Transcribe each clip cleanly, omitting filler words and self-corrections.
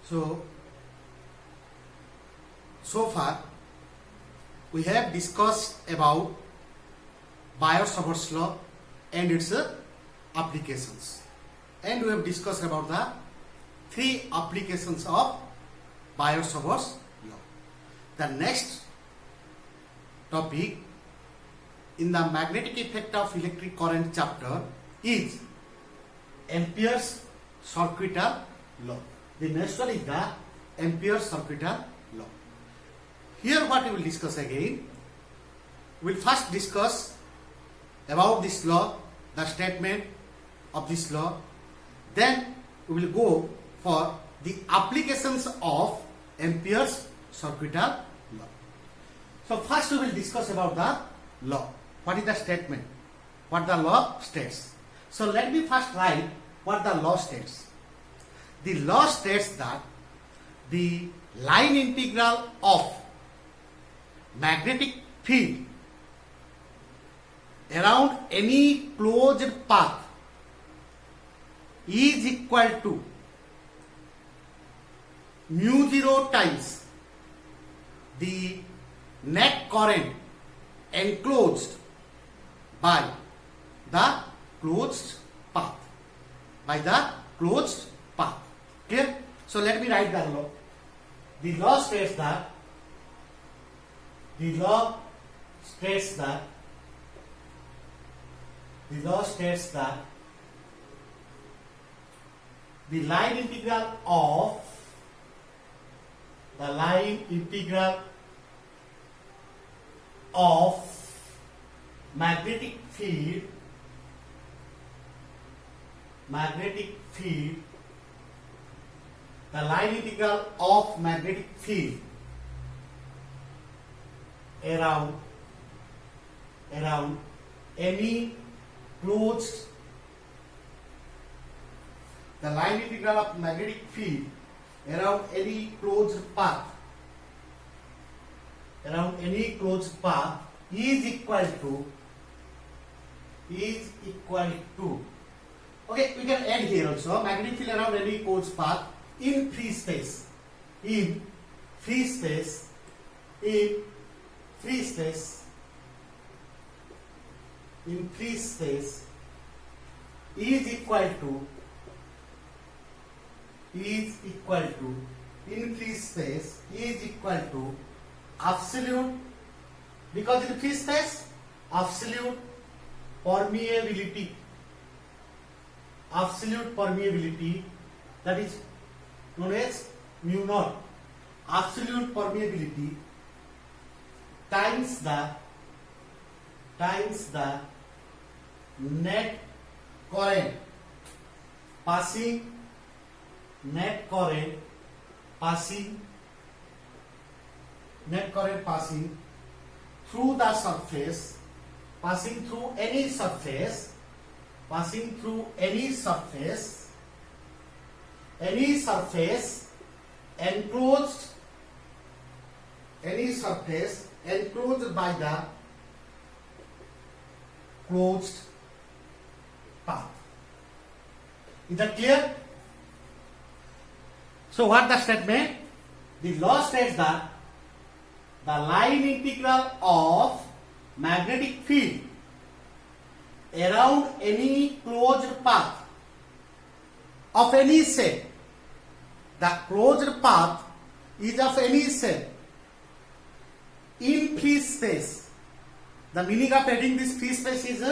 So far we have discussed about Biot-Savart's law and its applications, and we have discussed about the three applications of Biot-Savart's law. The next topic in the magnetic effect of electric current chapter is Ampere's circuital law. The next one is the Ampere's circuital law. Here what we will discuss again, we will first discuss about this law, the statement of this law. Then we will go for the applications of Ampere's circuital law. So first we will discuss about the law. What is the statement? What the law states. So let me first write what the law states. The law states that the line integral of magnetic field around any closed path is equal to mu0 times the net current enclosed by the closed path. By the closed path. Clear? So let me write the law. The law states that the line integral of magnetic field the line integral of magnetic field around any closed the line integral of magnetic field around any closed path is equal to okay, we can add here also magnetic field around any closed path in free space is equal to absolute, because in free space absolute permeability that is known as mu naught. Absolute permeability times the net current passing through the surface, passing through any surface enclosed by the closed path. Is that clear? So what the statement? The law states that the line integral of magnetic field around any closed path of any shape, the closed path is of any shape in free space. The meaning of adding this free space is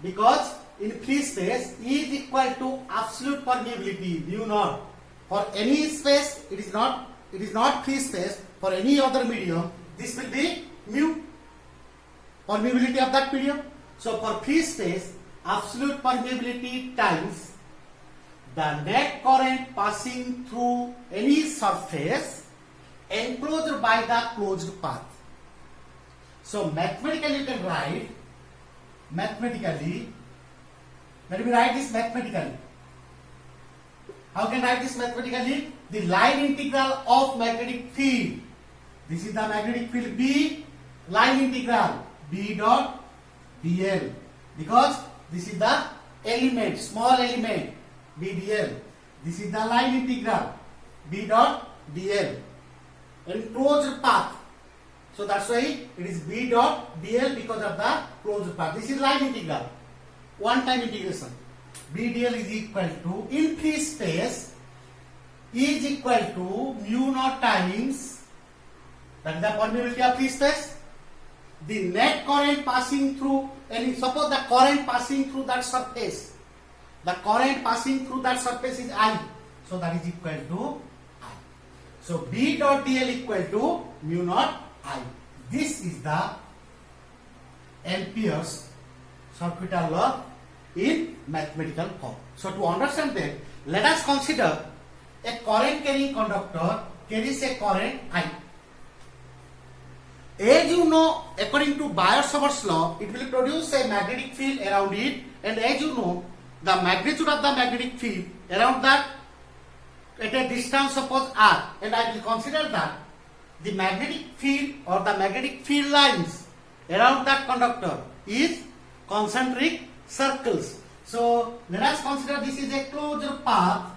because in free space is equal to absolute permeability mu naught. For any space it is not free space. For any other medium this will be mu, permeability of that medium. So for free space absolute permeability times the net current passing through any surface enclosed by the closed path. So mathematically you can write let me write this mathematically. How can I write this mathematically? The line integral of magnetic field. This is the magnetic field B, line integral B dot dl, because this is the element, small element BdL. This is the line integral. B dot dl and closed path. So that's why it is B dot dl because of the closed path. This is line integral, one time integration. B dl is equal to, in free space, is equal to mu naught times, that is the permeability of free space, the net current passing through, and suppose the current passing through that surface, the current passing through that surface is I, so that is equal to I. So B dot dl equal to mu naught I. This is the Ampere's circuital law in mathematical form. So to understand that, let us consider a current carrying conductor carries a current I. As you know, according to Biot-Savart's law, it will produce a magnetic field around it, and as you know, the magnitude of the magnetic field around that at a distance suppose r, and I will consider that the magnetic field or the magnetic field lines around that conductor is concentric circles. So let us consider this is a closed path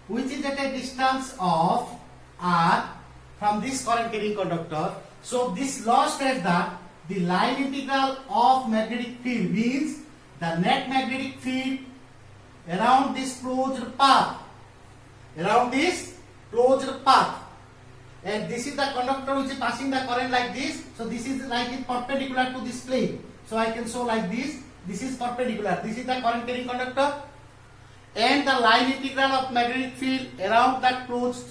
which is at a distance of r from this current carrying conductor. So this law states that the line integral of magnetic field means the net magnetic field around this closed path, and this is the conductor which is passing the current like this. So this is like it perpendicular to this plane. So I can show like this. This is perpendicular. This is the current carrying conductor, and the line integral of magnetic field around a closed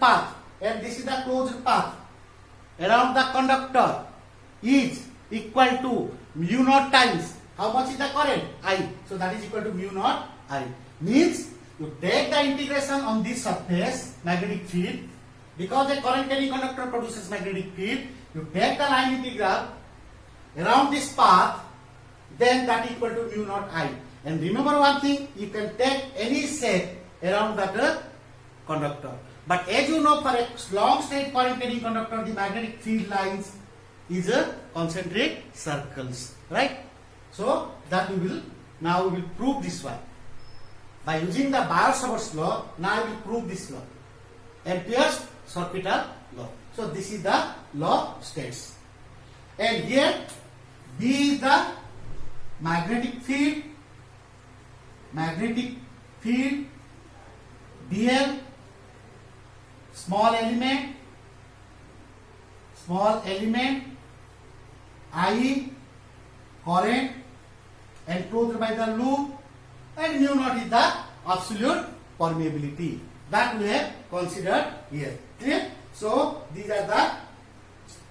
path, and this is the closed path around the conductor is equal to mu naught times, how much is the current? I. So that is equal to mu naught I. Means you take the integration on this surface, magnetic field, because a current carrying conductor produces magnetic field, you take the line integral around this path, then that equal to mu naught I. And remember one thing, you can take any shape around that conductor. But as you know, for a long straight current carrying conductor, the magnetic field lines is a concentric circles, right? So that we will prove this one by using the Biot-Savart's law. Now I will prove this law, Ampere's circuital law. So this is the law states, and here B is the magnetic field dl, small element I, current enclosed by the loop, and mu naught is the absolute permeability that we have considered here. Clear? So these are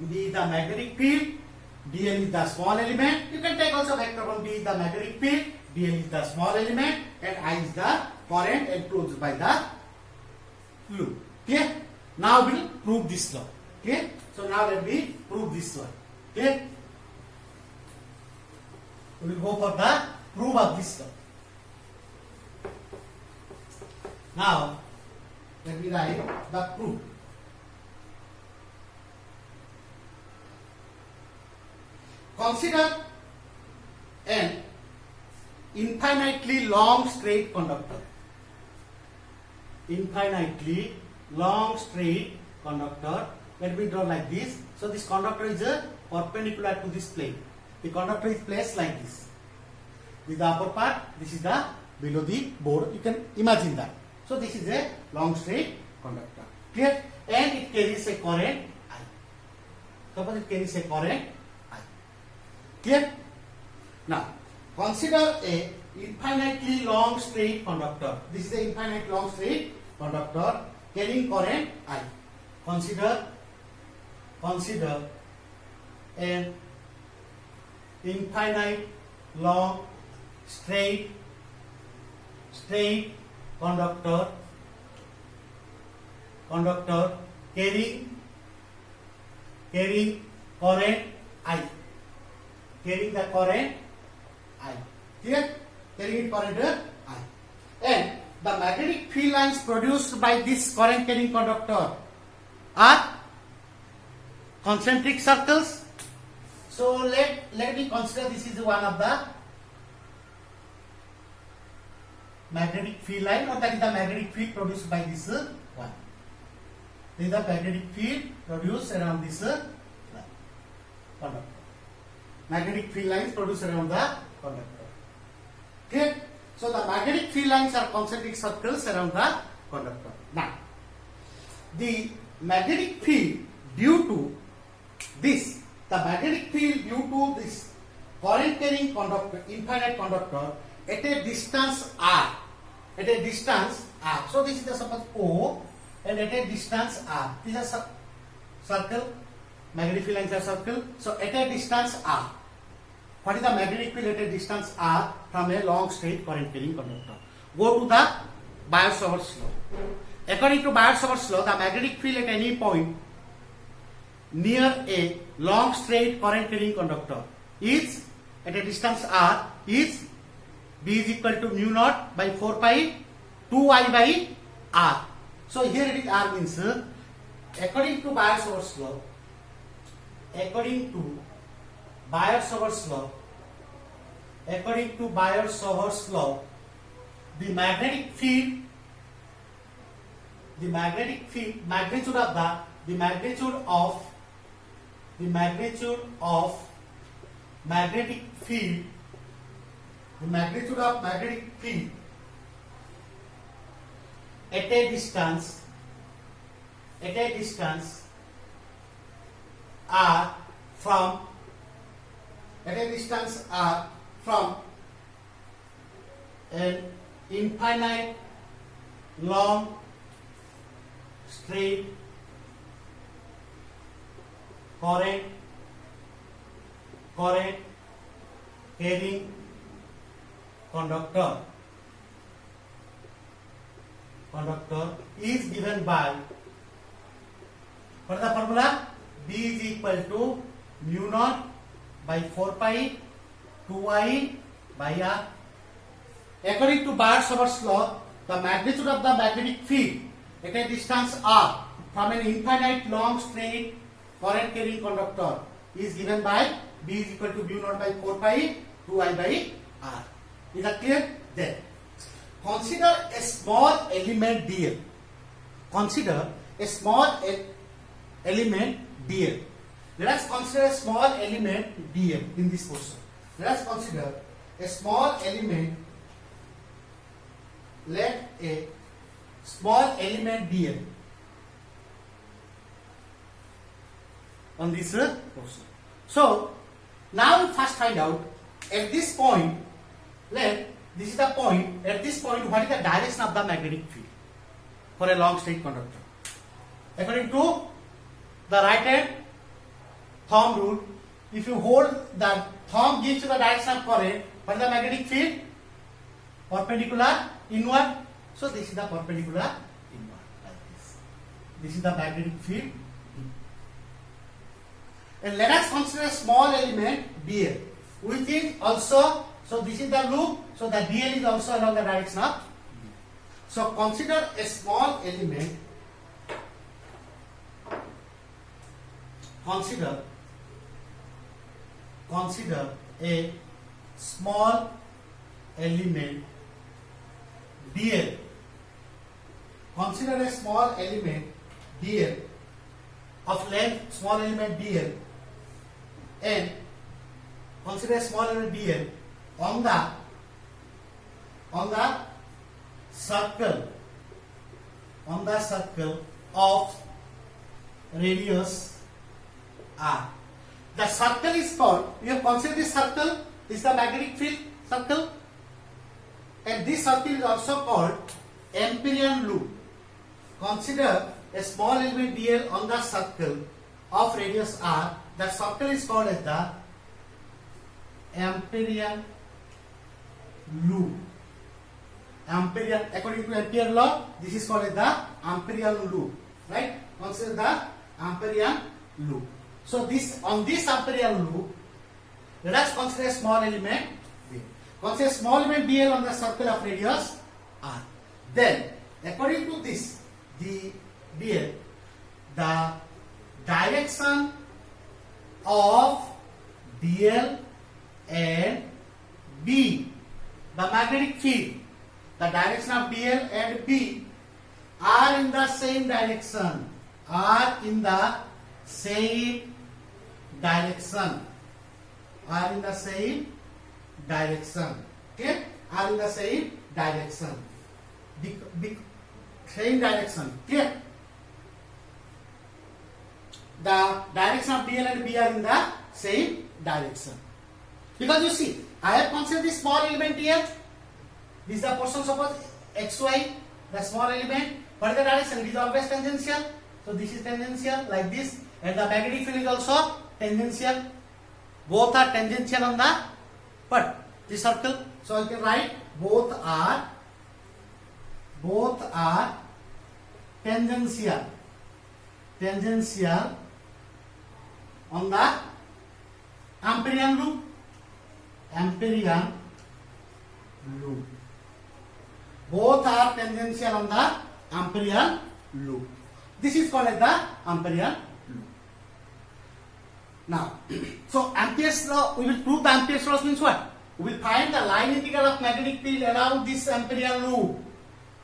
B is the magnetic field, dl is the small element. You can take also vector from B is the magnetic field, dl is the small element, and I is the current enclosed by the loop. Clear? Now we will prove this law. Clear? So now let me prove this one. Clear? We will go for the proof of this law. Now let me write the proof. Consider an infinitely long straight conductor. Infinitely long straight conductor. Let me draw like this. So this conductor is perpendicular to this plane. The conductor is placed like this. This is the upper part. This is the below the board. You can imagine that. So this is a long straight conductor. Clear? And it carries a current I. Suppose it carries a current I. Clear? Now consider a infinitely long straight conductor. This is a infinite long straight conductor carrying current I. Consider an infinite long straight conductor carrying current I. Carrying the current I. Clear? Carrying current I. And the magnetic field lines produced by this current carrying conductor are concentric circles. So let me consider this is one of the magnetic field line, or that is the magnetic field produced by this one. This is the magnetic field produced around this line. Conductor. Magnetic field lines produced around the conductor. Okay? So the magnetic field lines are concentric circles around the conductor. Now, the magnetic field due to this, the magnetic field due to this current carrying conductor, infinite conductor at a distance r, at a distance r. So this is the suppose O, and at a distance r. This is a circle. Magnetic field lines are circle. So at a distance r. What is the magnetic field at a distance r from a long straight current carrying conductor? Go to the Biot-Savart's law. According to Biot-Savart's law, the magnetic field at any point near a long straight current carrying conductor is at a distance r is B is equal to mu naught by 4 pi 2I by r. So here it is r means according to Biot-Savart's law, according to Biot-Savart's law, according to Biot-Savart's law, the magnetic field, magnitude of the magnitude of magnetic field, the magnitude of magnetic field at a distance r from an infinite long straight current carrying conductor is given by, what is the formula? B is equal to mu naught by 4 pi 2I by r. According to Biot-Savart's law, the magnitude of the magnetic field at a distance r from an infinite long straight current carrying conductor is given by B is equal to mu naught by 4 pi 2I by r. Is that clear? Then consider a small element dl. Consider a small element dl. Let us consider a small element dl in this portion. Let us consider a small element. Let a small element dl on this portion. So now we first find out at this point. This is the point. At this point, what is the direction of the magnetic field for a long straight conductor? According to the right hand thumb rule, if you hold the thumb gives you the direction of current, what is the magnetic field? Perpendicular inward. So this is the perpendicular inward like this. This is the magnetic field. And let us consider a small element dl, which is also, so this is the loop, so the dl is also along the direction of. So consider a small element, consider a small element dl. Consider a small element dl of length, small element dl, and consider a small element dl on the circle of radius r. The circle is called, we have considered this circle, this is the magnetic field circle, and this circle is also called Amperian loop. Consider a small element dl on the circle of radius r. The circle is called as the Amperian loop. Amperian, according to Ampere law, this is called as the Amperian loop. Right? Consider the Amperian loop. So this, on this Amperian loop, let us consider a small element dl. Consider a small element dl on the circle of radius r. Then, according to this, the dl, the direction of dl and b, the magnetic field, the direction of DL and B are in the same direction. Are in the same direction. Are in the same direction. Okay? Are in the same direction. Same direction. Clear? The direction of DL and B are in the same direction. Because you see, I have considered this small element here. This is the portion, suppose xy, the small element. What is the direction? It is always tangential. So this is tangential like this, and the magnetic field is also tangential. Both are tangential on the this circle. So I can write both are tangential on the Ampérian loop. Both are tangential on the Ampérian loop. This is called as the Ampérian loop. Now, so Ampere's law, we will prove the Ampere's law means what? We will find the line integral of magnetic field around this Ampérian loop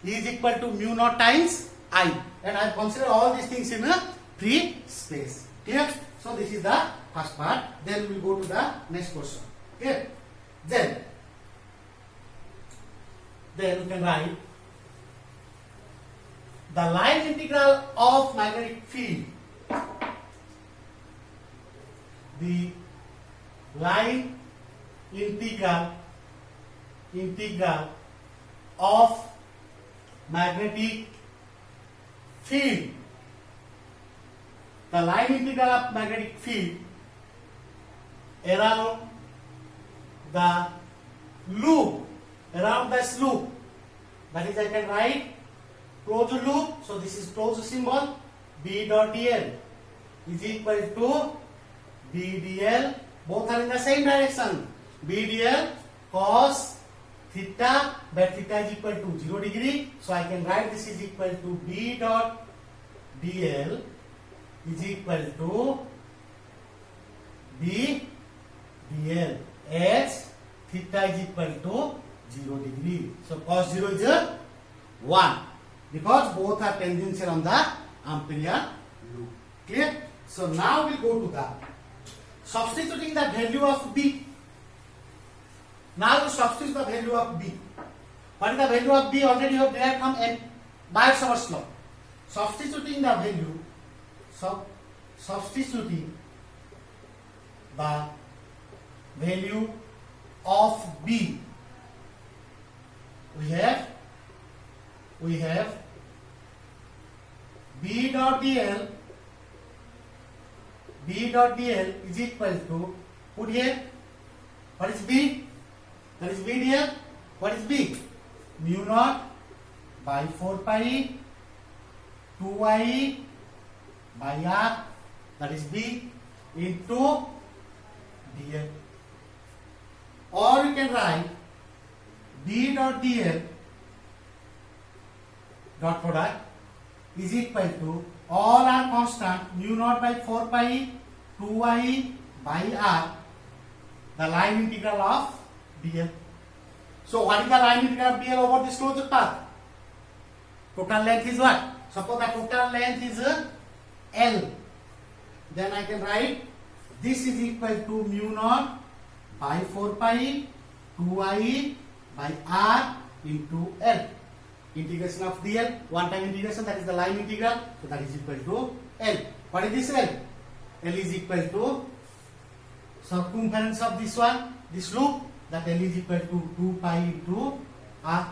is equal to mu naught times I. And I consider all these things in a free space. Clear? So this is the first part. Then we will go to the next question. Clear? Then we can write the line integral of magnetic field. The line integral of magnetic field. The line integral of magnetic field around the loop, around this loop. That is, I can write closed loop. So this is closed symbol. B dot dl is equal to B dl. Both are in the same direction. B dl cos theta, where theta is equal to 0 degree. So I can write this is equal to B dot dl is equal to B dl as theta is equal to 0 degree. So cos 0 is 1 because both are tangential on the Ampérian loop. Clear? So now we go to the substituting the value of B. Now you substitute the value of B. What is the value of B? Already you have derived from Biot-Savart's law. Substituting the value, substituting the value of B. We have B dot dl is equal to, put here, what is B? That is B dl. What is B? Mu naught by 4 pi 2I by r, that is B, into dl. Or you can write B dot dl dot product is equal to, all are constant, mu naught by 4 pi 2I by r, the line integral of dl. So what is the line integral of dl over this closed path? Total length is what? Suppose the total length is L. Then I can write this is equal to mu naught by 4 pi 2I by r into L. Integration of dl, one time integration, that is the line integral. So that is equal to L. What is this L? L is equal to circumference of this one, this loop, that L is equal to 2 pi into r.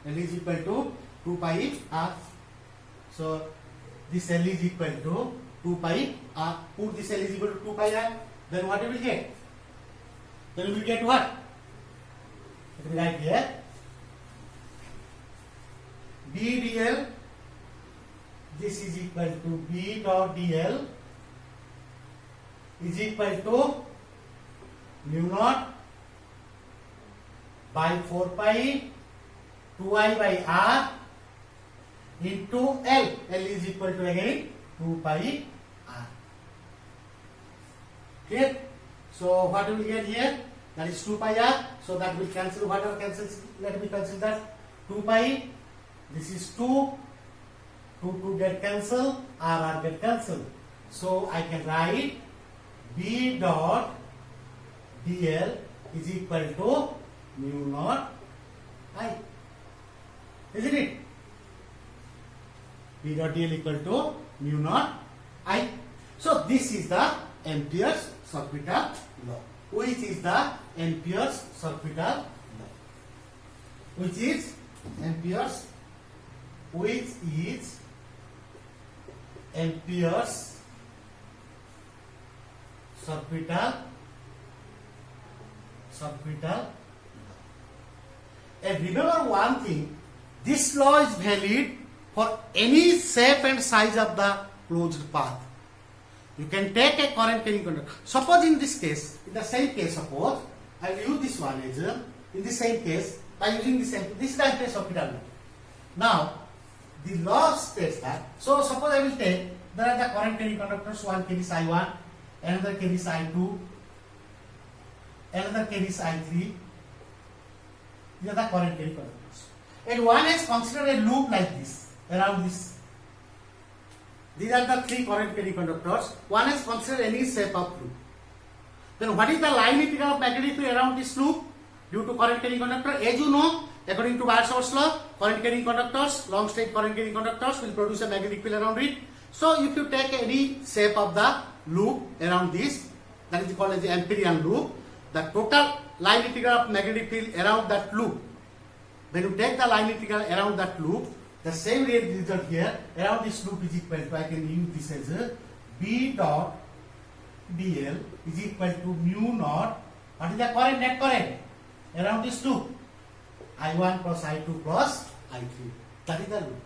L is equal to 2 pi r. So this L is equal to 2 pi r. Put this L is equal to 2 pi r. Then what you will get? Then you will get what? It will write here B dl, this is equal to B dot dl is equal to mu naught by 4 pi 2I by r into L. L is equal to again 2 pi r. Clear? So what we will get here? That is 2 pi r. So that will cancel. Whatever cancels, let me cancel that. 2 pi. This is 2. 2 get cancel. R get cancel. So I can write B dot dl is equal to mu naught I. Isn't it? B dot dl equal to mu naught I. So this is the Ampere's circuital law. Which is the Ampere's circuital law? Which is Ampere's circuital law. And remember one thing, this law is valid for any shape and size of the closed path. You can take a current carrying conductor. Suppose in this case, in the same case, suppose I will use this one as in the same case by using this is the Ampere's circuital law. Now, the law states that. So suppose I will take, there are the current carrying conductors. One carries I1, another carries I2, another carries I3. These are the current carrying conductors. And one has considered a loop like this around this. These are the 3 current carrying conductors. One has considered any shape of loop. Then what is the line integral of magnetic field around this loop due to current carrying conductor? As you know, according to Biot-Savart's law, current carrying conductors, long stage current carrying conductors will produce a magnetic field around it. So if you take any shape of the loop around this, that is called as the Amperian loop, the total line integral of magnetic field around that loop, when you take the line integral around that loop, the same result here around this loop is equal to, I can use this as a B dot dl is equal to mu naught. What is the current, net current around this loop? I1 plus I2 plus I3. That is the loop.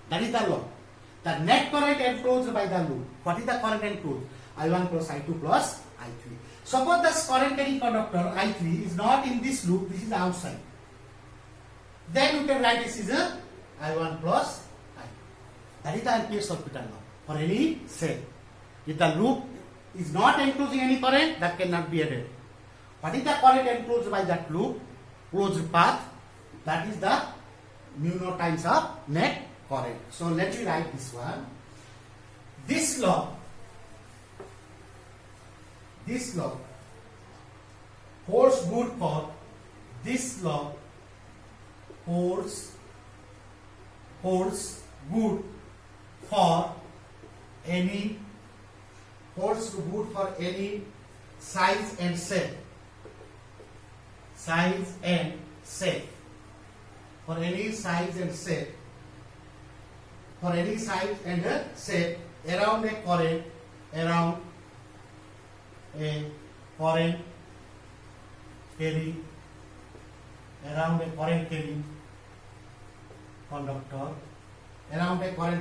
That is the law. The net current enclosed by the loop. What is the current enclosed? I1 plus I2 plus I3. Suppose the current carrying conductor I3 is not in this loop, this is outside. Then you can write this is a I1 plus I2. That is the Ampere's circuital law for any cell. If the loop is not enclosing any current, that cannot be added. What is the current enclosed by that loop? Closed path. That is the mu naught times of net current. So let me write this one. This law holds good for this law holds good for any size and shape. For any size and shape around a current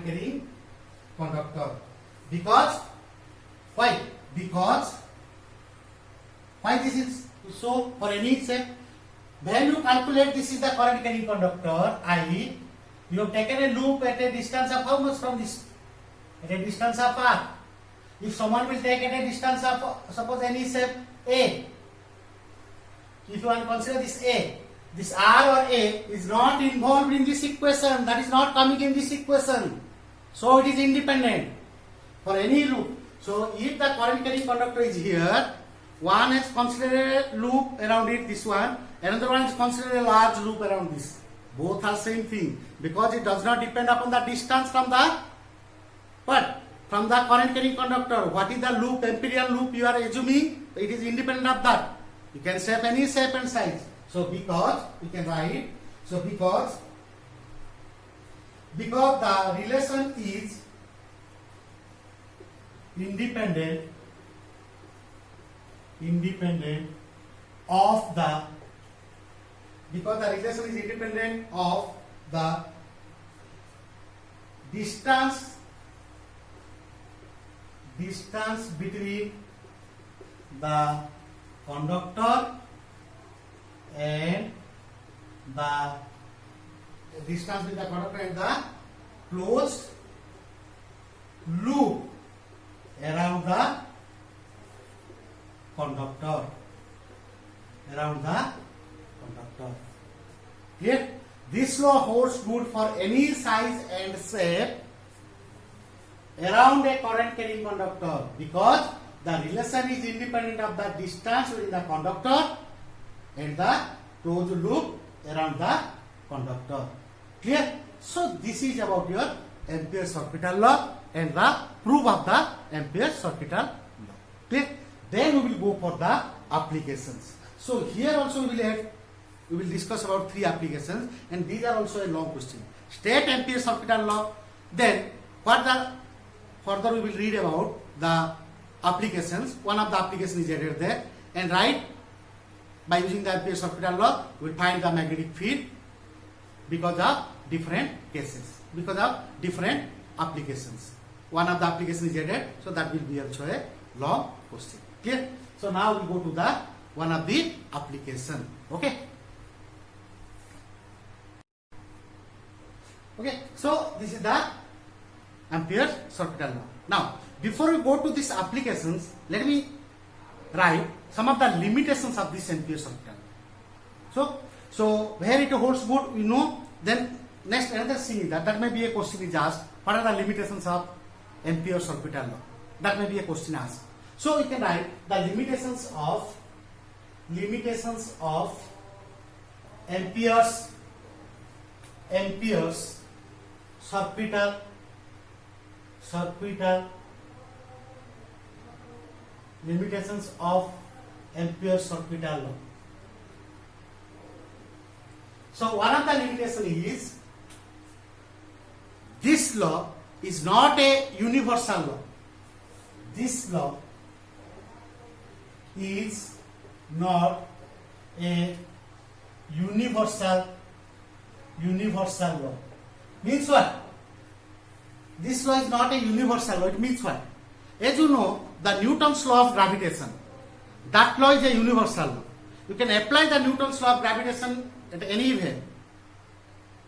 carrying conductor. Because why this is so? For any shape, when you calculate this is the current carrying conductor I, you have taken a loop at a distance of how much from this? At a distance of r. If someone will take at a distance of, suppose any shape A, if you want to consider this A, this R or A is not involved in this equation, that is not coming in this equation. So it is independent for any loop. So if the current carrying conductor is here, one is considered a loop around it, this one, another one is considered a large loop around this. Both are same thing because it does not depend upon the distance from the from the current carrying conductor. What is the loop, Amperian loop you are assuming? It is independent of that. You can shape any shape and size. So because we can write, so because the relation is independent of the distance between the conductor and the closed loop around the conductor. Clear? This law holds good for any size and shape around a current carrying conductor because the relation is independent of the distance between the conductor and the closed loop around the conductor. Clear? So this is about your Ampere's orbital law and the proof of the Ampere's orbital law. Clear? Then we will go for the applications. So here also we will discuss about 3 applications, and these are also a long question. State Ampere's orbital law. Then further we will read about the applications. One of the applications is added there, and right by using the Ampere's orbital law we will find the magnetic field because of different cases, because of different applications. One of the applications is added, so that will be also a long question. Clear? So now we go to the one of the application. Okay. Okay. So this is the Ampere's orbital law. Now, before we go to these applications, let me write some of the limitations of this Ampere's orbital law. So where it holds good, we know. Then next another thing is that may be a question is asked. What are the limitations of Ampere's orbital law? That may be a question asked. So we can write the limitations of Ampere's orbital limitations of Ampere's orbital law. So one of the limitations is this law is not a universal law. This law is not a universal law. Means what? This law is not a universal law. It means what? As you know, the Newton's law of gravitation, that law is a universal law. You can apply the Newton's law of gravitation at anywhere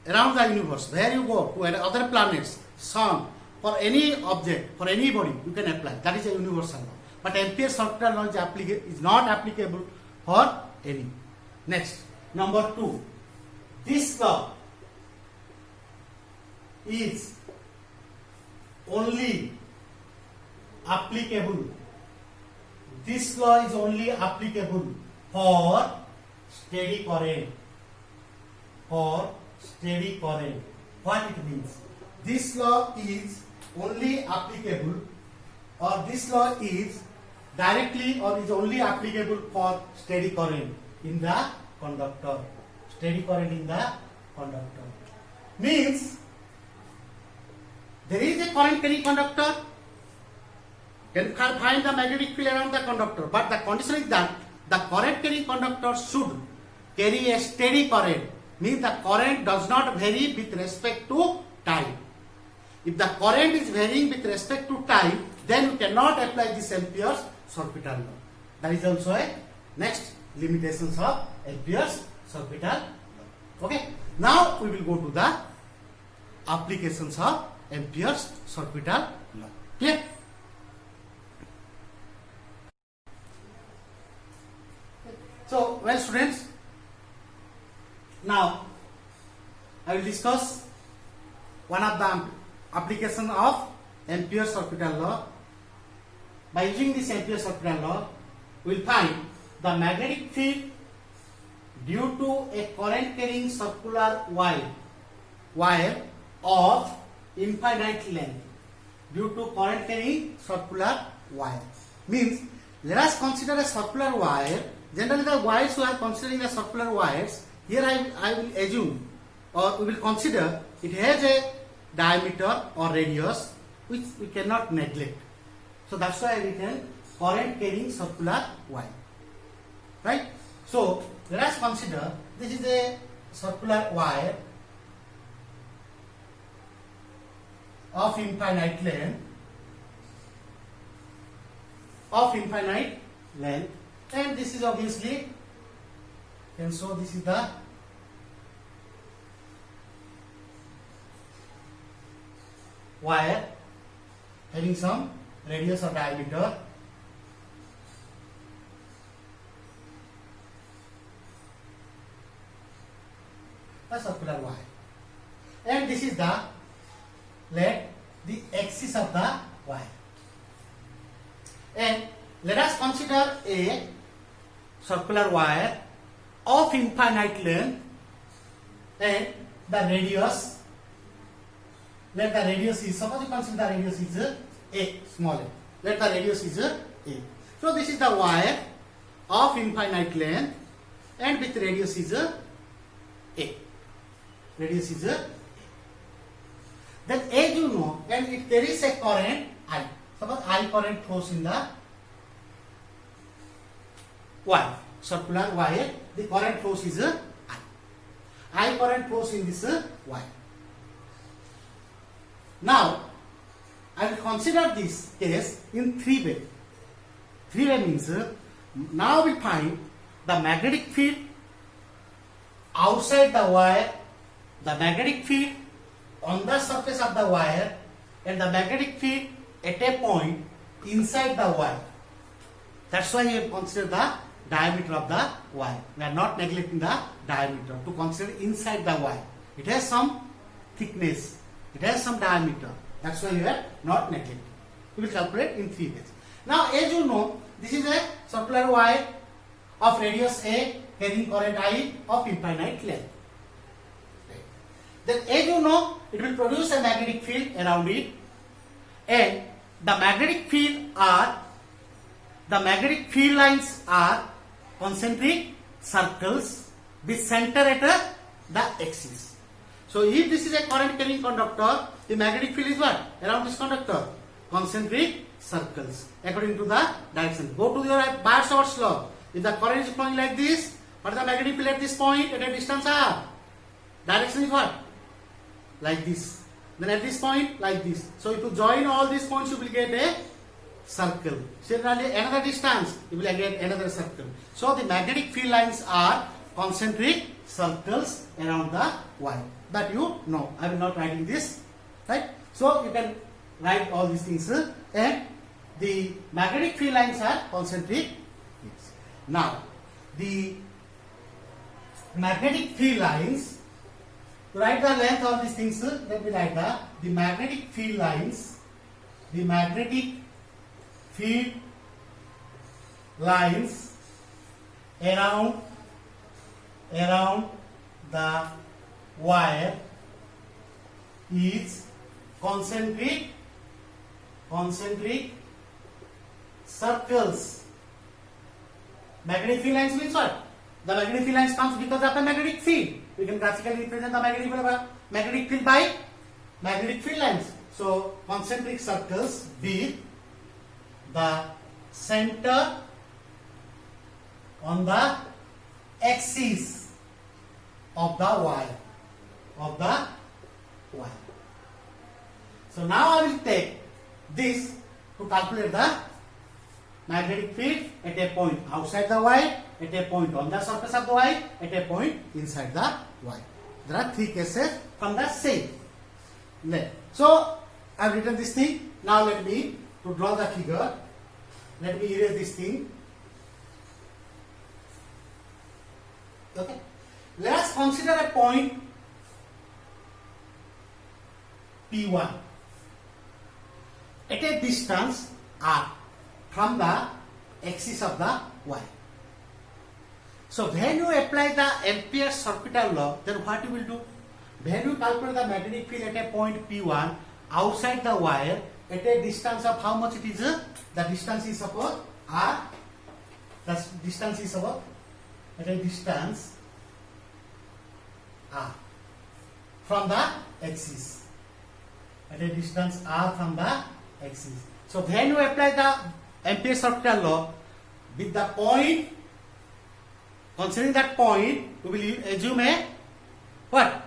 around the universe. Where you go to other planets, sun, for any object, for anybody, you can apply. That is a universal law. But Ampere's orbital law is not applicable for any. Next, number 2. This law is only applicable. This law is only applicable for steady current. For steady current. What it means? This law is only applicable, or this law is directly or is only applicable for steady current in the conductor. Steady current in the conductor. Means there is a current carrying conductor, can find the magnetic field around the conductor, but the condition is that the current carrying conductor should carry a steady current, means the current does not vary with respect to time. If the current is varying with respect to time, then you cannot apply this Ampere's orbital law. That is also a next limitations of Ampere's orbital law. Okay. Now we will go to the applications of Ampere's orbital law. Clear? So, well students, now I will discuss one of the application of Ampere's orbital law. By using this Ampere's orbital law, we will find the magnetic field due to a current carrying circular wire of infinite length. Due to current carrying circular wire. Means, let us consider a circular wire. Generally the wires we are considering the circular wires. Here I will assume, or we will consider it has a diameter or radius which we cannot neglect. So that's why I written current carrying circular wire. Right? So let us consider this is a circular wire of infinite length, and this is obviously, and so this is the wire having some radius or diameter. the circular wire. And this is the axis of the wire. And let us consider a circular wire of infinite length, and the radius, let the radius is, suppose you consider the radius is a, small a, let the radius is a. So this is the wire of infinite length and with radius is a. Radius is a. Then as you know, and if there is a current I, suppose I current flows in the wire, circular wire, the current flows is a I current flows in this wire. Now I will consider this case in three way. Three way means now we find the magnetic field outside the wire, the magnetic field on the surface of the wire, and the magnetic field at a point inside the wire. That's why you consider the diameter of the wire. We are not neglecting the diameter to consider inside the wire. It has some thickness, it has some diameter. That's why you are not neglecting. We will calculate in three ways. Now, as you know, this is a circular wire of radius A carrying current I of infinite length. Then, as you know, it will produce a magnetic field around it, and the magnetic field lines are concentric circles with center at the axis. So if this is a current carrying conductor, the magnetic field is what? Around this conductor. Concentric circles according to the direction. Go to your Biot-Savart's law. If the current is flowing like this, what is the magnetic field at this point at a distance r? Direction is what? Like this. Then at this point, like this. So if you join all these points, you will get a circle. Similarly, another distance, you will get another circle. So the magnetic field lines are concentric circles around the wire. That you know. I will not writing this, right? So you can write all these things, and the magnetic field lines are concentric. Now, the magnetic field lines, to write the length of these things, let me write the magnetic field lines, the magnetic field lines around the wire is concentric circles. Magnetic field lines means what? The magnetic field lines comes because of the magnetic field. We can graphically represent the magnetic field by magnetic field lines. So concentric circles with the center on the axis of the wire. So now I will take this to calculate the magnetic field at a point outside the wire, at a point on the surface of the wire, at a point inside the wire. There are three cases from the same. So I have written this thing. Now let me to draw the figure. Let me erase this thing. Okay. Let us consider a point P1 at a distance r from the axis of the wire. So when you apply the Ampere's circuital law, then what you will do? When you calculate the magnetic field at a point P1 outside the wire at a distance of how much it is? The distance is suppose r. The distance is suppose at a distance r from the axis. At a distance r from the axis. So when you apply the Ampere's circuital law with the point, considering that point, we will assume a what?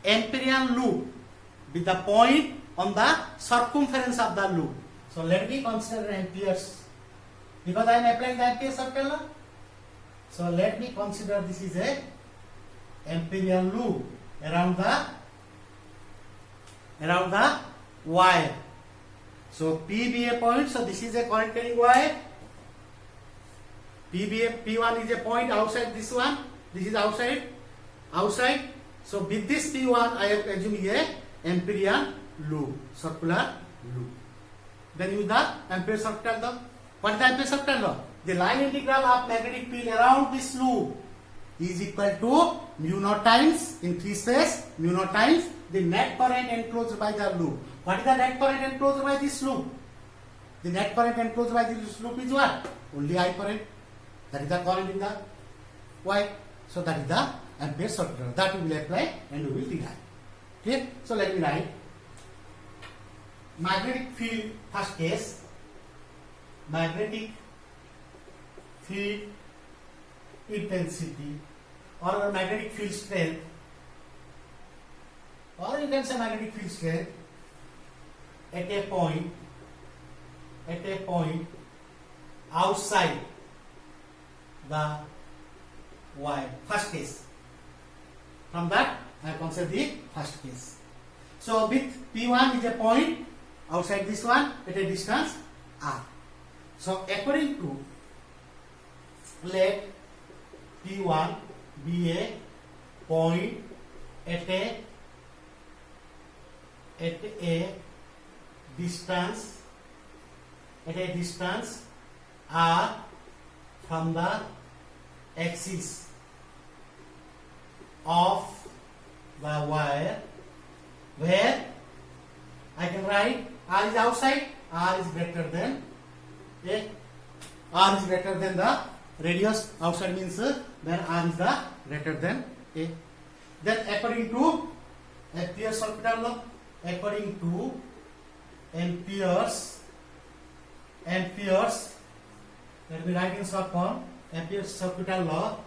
Amperian loop with the point on the circumference of the loop. So let me consider Ampere's, because I am applying the Ampere's circuital law. So let me consider this is a Amperian loop around the wire. So P be a point, so this is a current carrying wire. P1 is a point outside this one. This is outside. So with this P1, I am assuming a Amperian loop, circular loop. Then use the Ampere circuital law. What is the Ampere circuital law? The line integral of magnetic field around this loop is equal to mu naught times, in free space, mu naught times the net current enclosed by the loop. What is the net current enclosed by this loop? The net current enclosed by this loop is what? Only I current. That is the current in the Y. So that is the Ampere circuital. That we will apply and we will derive. Okay? So let me write. Magnetic field, first case, magnetic field intensity or magnetic field strength, or you can say magnetic field strength at a point outside the wire. First case. From that I consider the first case. So with P1 is a point outside this one at a distance r. So according to, let P1 be a point at a distance r from the axis of the wire, where I can write r is outside, r is greater than a, r is greater than the radius outside, means then r is the greater than a. Then according to Ampere's circuital law, according to Ampere's, let me write in short form, Ampere's circuital law.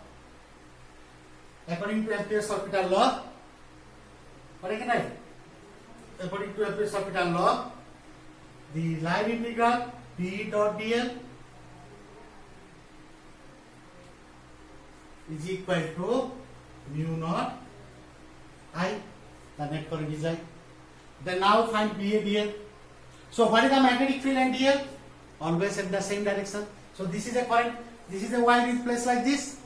According to Ampere's circuital law, what I can write? According to Ampere's circuital law, the line integral P dot dl is equal to mu naught I, the net current is I. Then now find PA dl. So what is the magnetic field and dl? Always in the same direction. So this is a current, this is a wire is placed like this.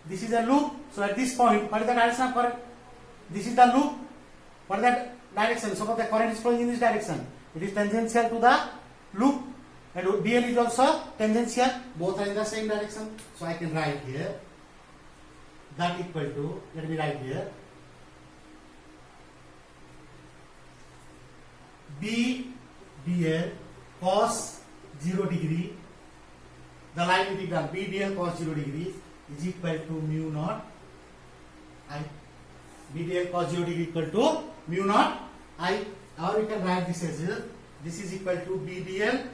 This is a loop. So at this point, what is the direction of current? This is the loop. What is the direction? So the current is flowing in this direction. It is tangential to the loop, and dl is also tangential. Both are in the same direction. So I can write here that equal to, let me write here, B dl cos 0 degree, the line integral B dl cos 0 degree is equal to mu naught I. B dl cos 0 degree equal to mu naught I. Or we can write this as this is equal to B dl.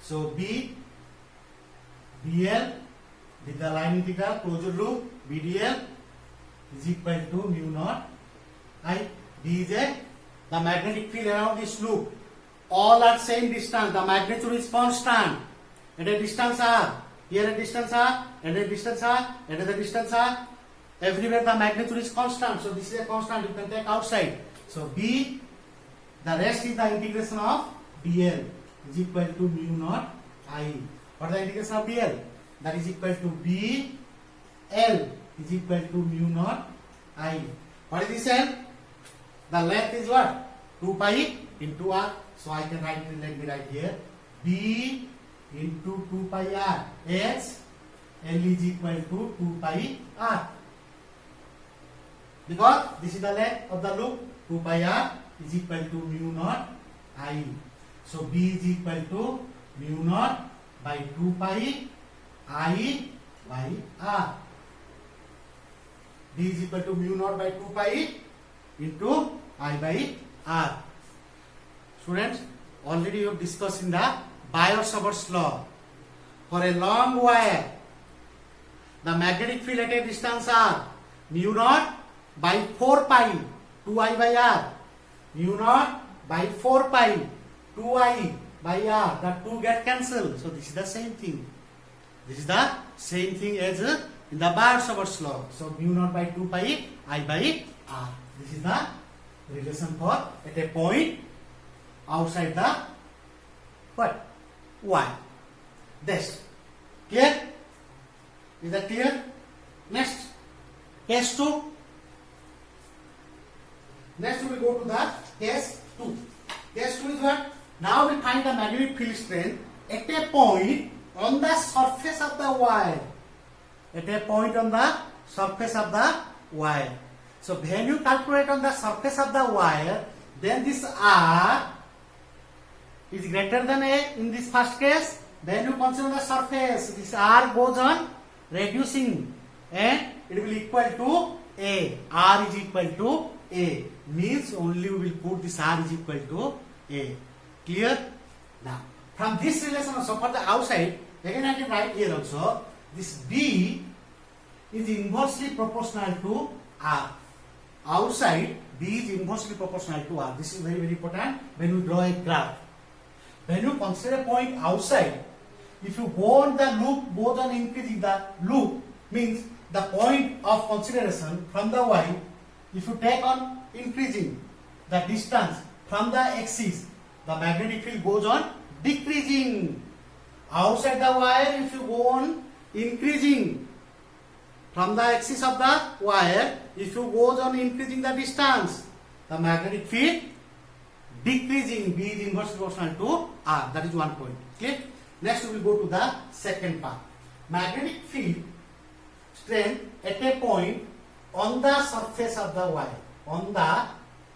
So B dl with the line integral closure loop B dl is equal to mu naught I. D is the magnetic field around this loop. All are same distance. The magnitude is constant. At a distance r. Here a distance r. At a distance r. At a distance r. Everywhere the magnitude is constant. So this is a constant. You can take outside. So B, the rest is the integration of dl is equal to mu naught I. What is the integration of dl? That is equal to B L is equal to mu naught I. What is this L? The length is what? 2 pi into r. So I can write it, let me write here, B into 2 pi r. H L is equal to 2 pi r. Because this is the length of the loop, 2 pi r is equal to mu naught I. So B is equal to mu naught by 2 pi I by r. B is equal to mu naught by 2 pi into I by r. Students, already you have discussed in the Biot-Savart's law. For a long wire, the magnetic field at a distance r, mu naught by 4 pi 2I by r, mu naught by 4 pi 2I by r. The 2 get cancelled. So this is the same thing. This is the same thing as in the Biot-Savart's law. So mu naught by 2 pi I by r. This is the relation for at a point outside the what? Y. This. Clear? Is that clear? Next. Case 2. Next we will go to the case 2. Case 2 is what? Now we find the magnetic field strength at a point on the surface of the wire. At a point on the surface of the wire. So when you calculate on the surface of the wire, then this R is greater than A in this first case. Then you consider the surface. This R goes on reducing and it will equal to A. R is equal to A. Means only we will put this R is equal to A. Clear? Now, from this relation also for the outside, again I can write here also, this B is inversely proportional to R. Outside, B is inversely proportional to R. This is very, very important when you draw a graph. When you consider a point outside, if you go on the loop, goes on increasing the loop, means the point of consideration from the Y, if you take on increasing the distance from the axis, the magnetic field goes on decreasing. Outside the wire, if you go on increasing from the axis of the wire, if you goes on increasing the distance, the magnetic field decreasing. B is inversely proportional to R. That is one point. Okay. Next we will go to the second part. Magnetic field strength at a point on the surface of the wire. On the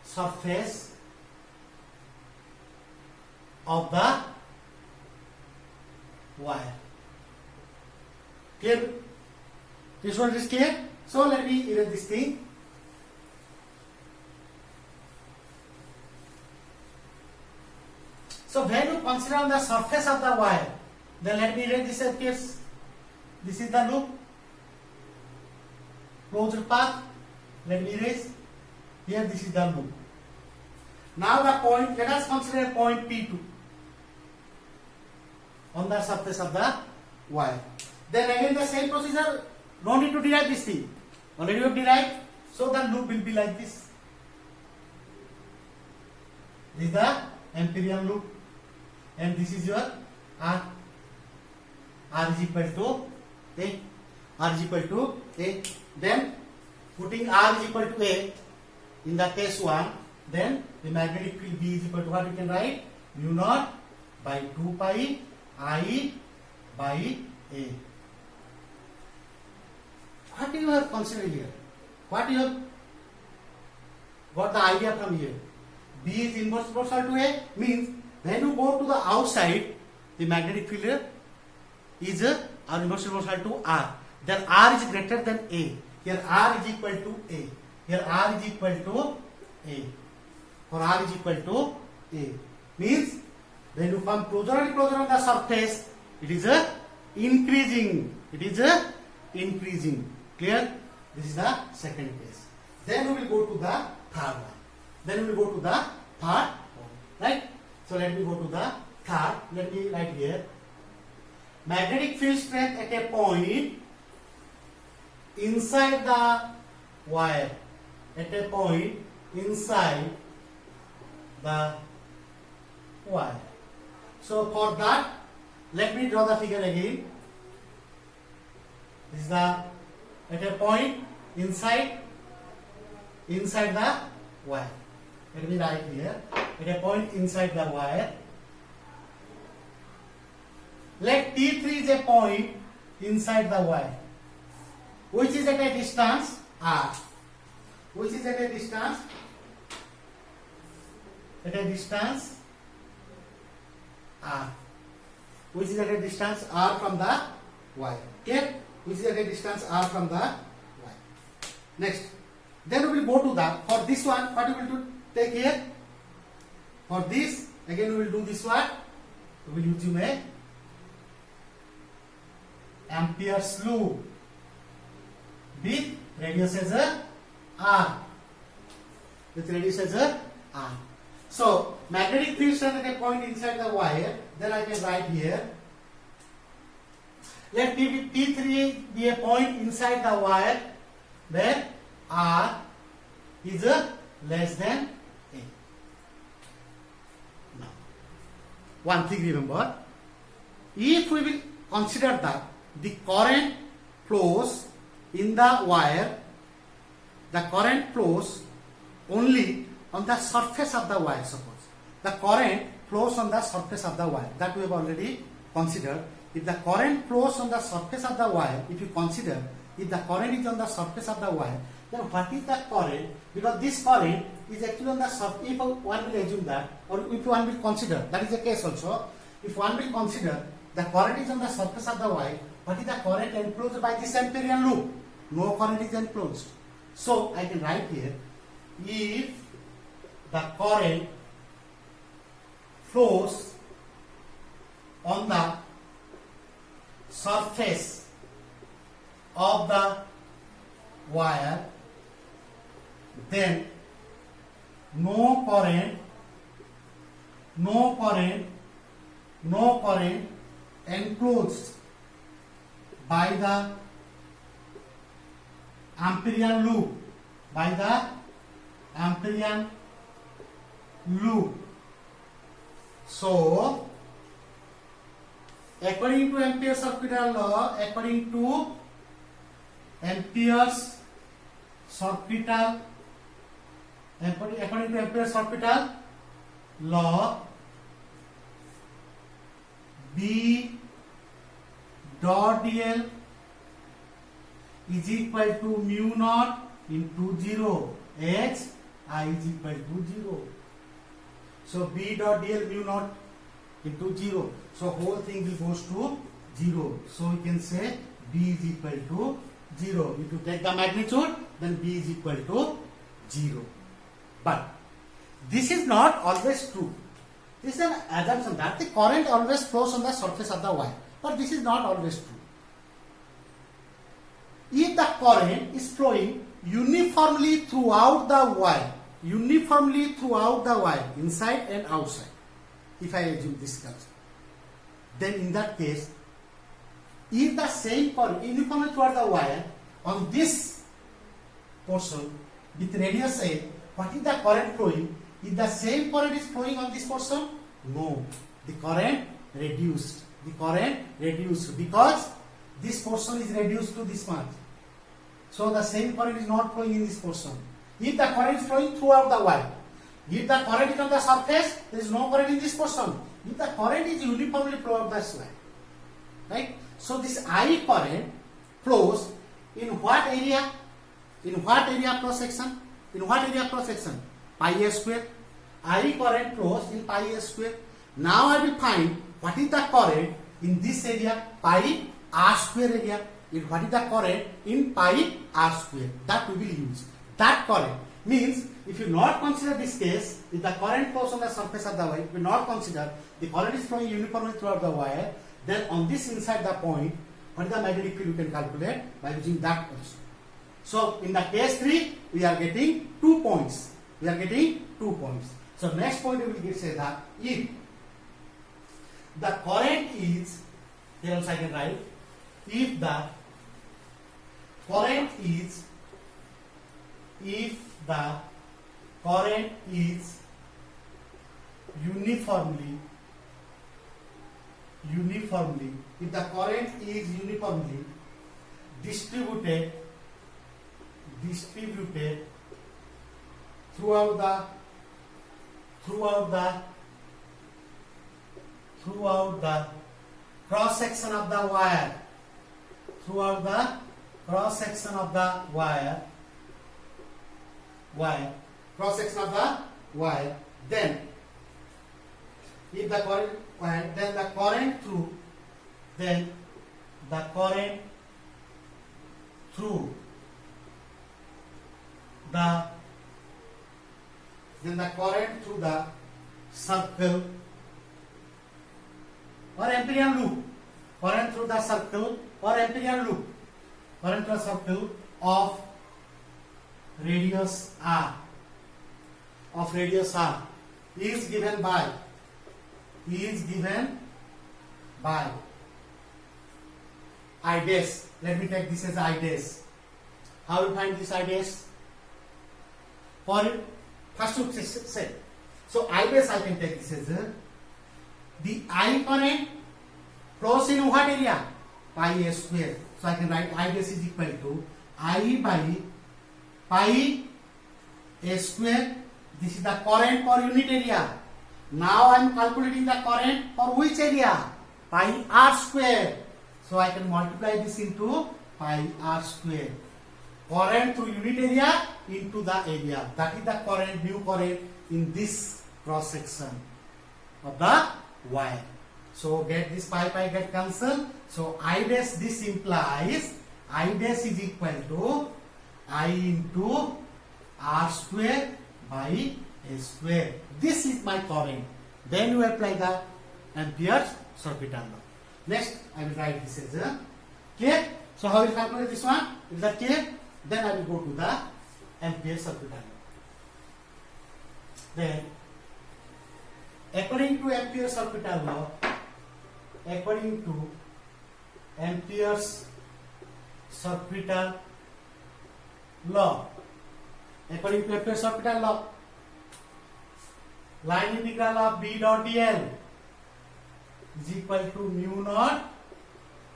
surface of the wire. Clear? This one is clear? So let me erase this thing. So when you consider on the surface of the wire, then let me erase this case. This is the loop. Closed path. Let me erase. Here this is the loop. Now the point, let us consider point P2 on the surface of the wire. Then again the same procedure, no need to derive this thing. Already we have derived, so the loop will be like this. This is the Amperian loop, and this is your R. R is equal to A. R is equal to A. Then putting R is equal to A in the case 1, then the magnetic field B is equal to what we can write? Mu naught by 2 pi I by A. What you have considered here? What you have got the idea from here? B is inversely proportional to A, means when you go to the outside, the magnetic field is inversely proportional to R. Then R is greater than A. Here R is equal to A. Here R is equal to A. For R is equal to A. Means when you come closer and closer on the surface, it is increasing. It is increasing. Clear? This is the second case. Then we will go to the third one. Then we will go to the third one. Right? So let me go to the third. Let me write here. Magnetic field strength at a point inside the wire. At a point inside the wire. So for that, let me draw the figure again. This is the at a point inside the wire. Let me write here. At a point inside the wire. Let T3 is a point inside the wire, which is at a distance R. Which is at a distance R. Which is at a distance R from the wire. Okay? Which is at a distance R from the wire. Next. Then we will go to the, for this one, what we will do, take here. For this, again we will do this one. We will use a Ampere's loop with radius as a R. With radius as a R. So, magnetic field strength at a point inside the wire, then I can write here. Let T3 be a point inside the wire where R is less than A. Now, one thing remember, if we will consider that the current flows in the wire, the current flows only on the surface of the wire. Suppose the current flows on the surface of the wire, that we have already considered. If the current flows on the surface of the wire, if you consider if the current is on the surface of the wire, then what is the current? Because this current is actually on the surface. If one will assume that, or if one will consider, that is the case also. If one will consider the current is on the surface of the wire, what is the current enclosed by this amperian loop? No current is enclosed. So I can write here, if the current flows on the surface of the wire, then no current enclosed by the amperian loop, So according to Ampere's orbital law, according to Ampere's orbital law, B dot dl is equal to mu naught into 0 h I is equal to 0. So B dot dl mu naught into 0. So whole thing will goes to 0. So we can say B is equal to 0. If you take the magnitude, then B is equal to 0. But this is not always true. This is an assumption that the current always flows on the surface of the wire. But this is not always true. If the current is flowing uniformly throughout the wire, inside and outside, if I assume this concept, then in that case, if the same current uniformly throughout the wire on this portion with radius A, what is the current flowing? If the same current is flowing on this portion, no, the current reduced. Because this portion is reduced to this much. So the same current is not flowing in this portion. If the current is flowing throughout the wire, if the current is on the surface, there is no current in this portion. If the current is uniformly throughout the wire, right? So this I current flows in what area? Cross section? Pi a square. I current flows in pi a square. Now I will find what is the current in this area, pi r square area. What is the current in pi r square? That we will use. That current means, if you not consider this case, if the current flows on the surface of the wire, if you not consider the current is flowing uniformly throughout the wire, then on this inside the point, what is the magnetic field you can calculate by using that also. So in the case 3, we are getting 2 points. So next point we will get say that if the current is, here also I can write, if the current is uniformly distributed throughout the cross section of the wire, then if the current, then the current through the circle or amperian loop, of radius r, is given by I dash. Let me take this as I dash. How will find this I dash? For it, first to say. So I dash I can take this as the I current flows in what area? Pi a square. So I can write I dash is equal to I by pi a square This is the current per unit area. Now I am calculating the current for which area? Pi r square. So I can multiply this into pi r square. Current through unit area into the area. That is the current, new current in this cross section of the wire. So get this pi get cancelled. So I dash, this implies I dash is equal to I into r square by a square. This is my current. Then you apply the Ampere's circuital law. Next, I will write this as a clear. So how will you calculate this one? Is that clear? Then I will go to the Ampere's circuital law. Then, according to Ampere's circuital law, according to Ampere's circuital law, according to Ampere's circuital law, line integral of B dot dl is equal to mu naught.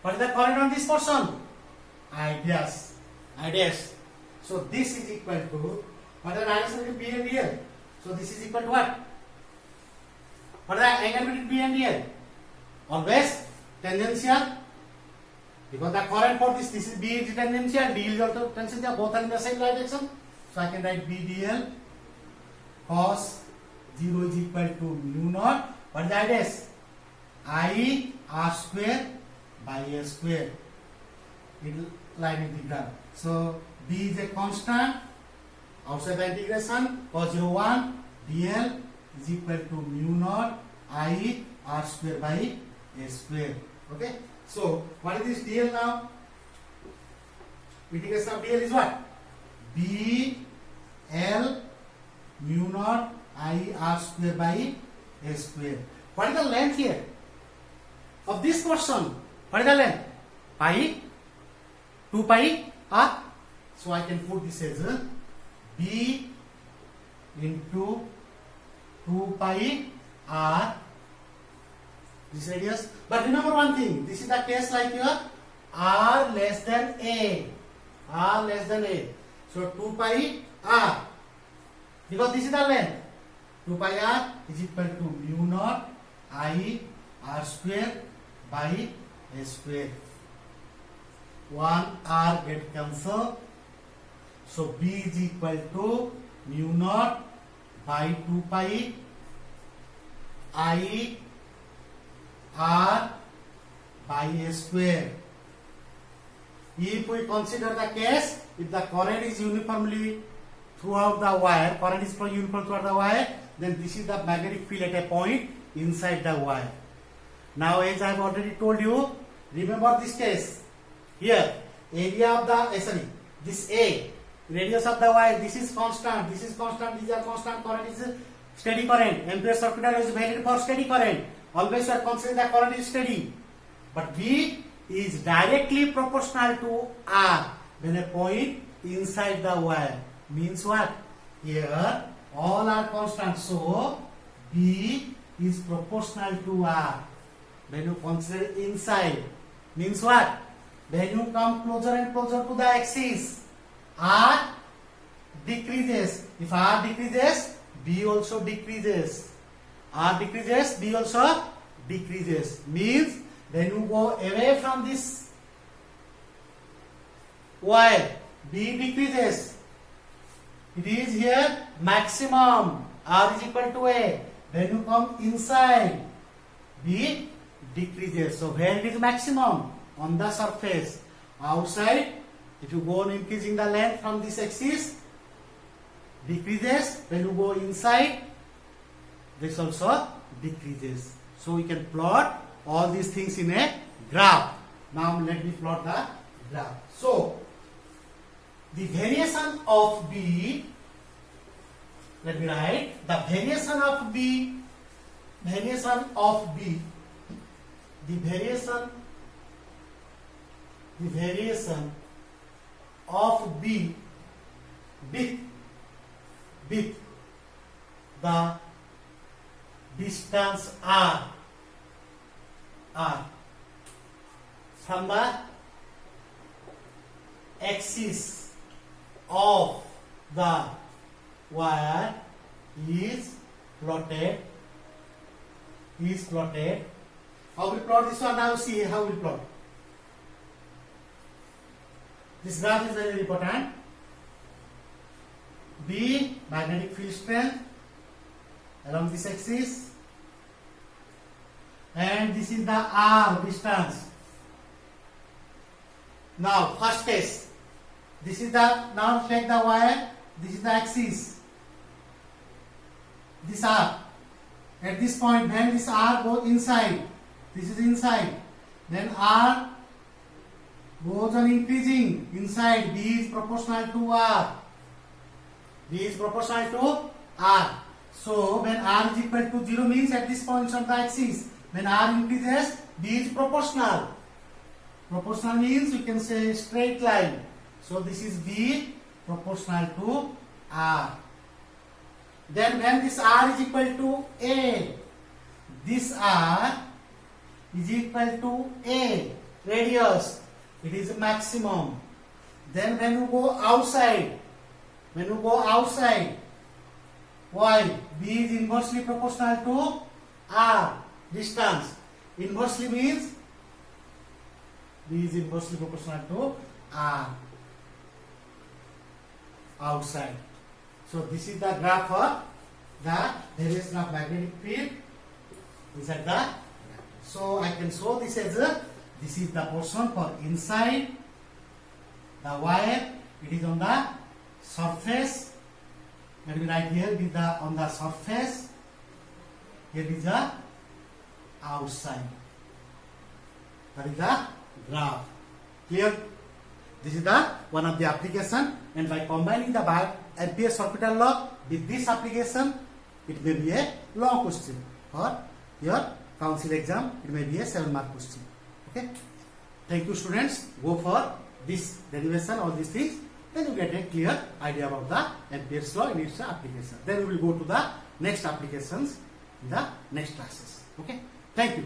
What is the current on this portion? I dash. So this is equal to, what is the relation between B and dl? So this is equal to what? What is the angle between B and dl? Always tangential. Because the current for this is B is tangential, dl is also tangential, both are in the same direction. So I can write B dl cos 0 is equal to mu naught. What is the I dash? I r square by a square in line integral. So B is a constant outside the integration. Cos 0 1 dl is equal to mu naught I r square by a square. Okay. So what is this dl now? Integration of dl is what? B L mu naught I r square by a square. What is the length here of this portion? What is the length? Pi, 2 pi r. So I can put this as a B into 2 pi r, this radius. But remember one thing, this is the case like here, r less than a, r less than a. So 2 pi r, because this is the length, 2 pi r is equal to mu naught I r square by a square. 1 r get cancelled. So B is equal to mu naught by 2 pi I r by a square. If we consider the case, if the current is uniformly throughout the wire, current is uniform throughout the wire, then this is the magnetic field at a point inside the wire. Now, as I have already told you, remember this case. Here, area of the, this A, radius of the wire, this is constant, these are constant, current is steady current. Ampere's circuital law is valid for steady current. Always you are considering the current is steady. But B is directly proportional to R when a point inside the wire. Means what? Here, all are constant. So, B is proportional to R. When you consider inside, means what? When you come closer and closer to the axis, R decreases. If R decreases, B also decreases. R decreases, B also decreases. Means when you go away from this wire, B decreases. It is here maximum. R is equal to A. When you come inside, B decreases. So where it is maximum? On the surface. Outside, if you go on increasing the length from this axis, decreases. When you go inside, this also decreases. So we can plot all these things in a graph. Now let me plot the graph. So the variation of B, let me write the variation of B, the variation of B with the distance r from the axis of the wire is plotted. How we plot this one? Now see how we plot. This graph is very important. B, magnetic field strength along this axis, and this is the R, distance. Now first case, this is the, now take the wire, this is the axis, this R. At this point, when this R goes inside, this is inside, then R goes on increasing inside. B is proportional to R. B is proportional to R. So when R is equal to 0 means at this point on the axis, when R increases, B is proportional. Proportional means you can say straight line. So this is B proportional to R. Then when this R is equal to A, this R is equal to A, radius, it is maximum. Then when you go outside, why? B is inversely proportional to R, distance. Inversely means B is inversely proportional to R, outside. So this is the graph of the variation of magnetic field inside the. So I can show this as this is the portion for inside the wire. It is on the surface. Let me write here with the on the surface. Here is the outside. That is the graph. Clear? This is the one of the application, and by combining the Ampere's orbital law with this application, it may be a law question for your council exam. It may be a 7-mark question. Okay. Thank you, students. Go for this derivation, all these things. Then you get a clear idea about the Ampere's law and its application. Then we will go to the next applications in the next classes. Okay. Thank you.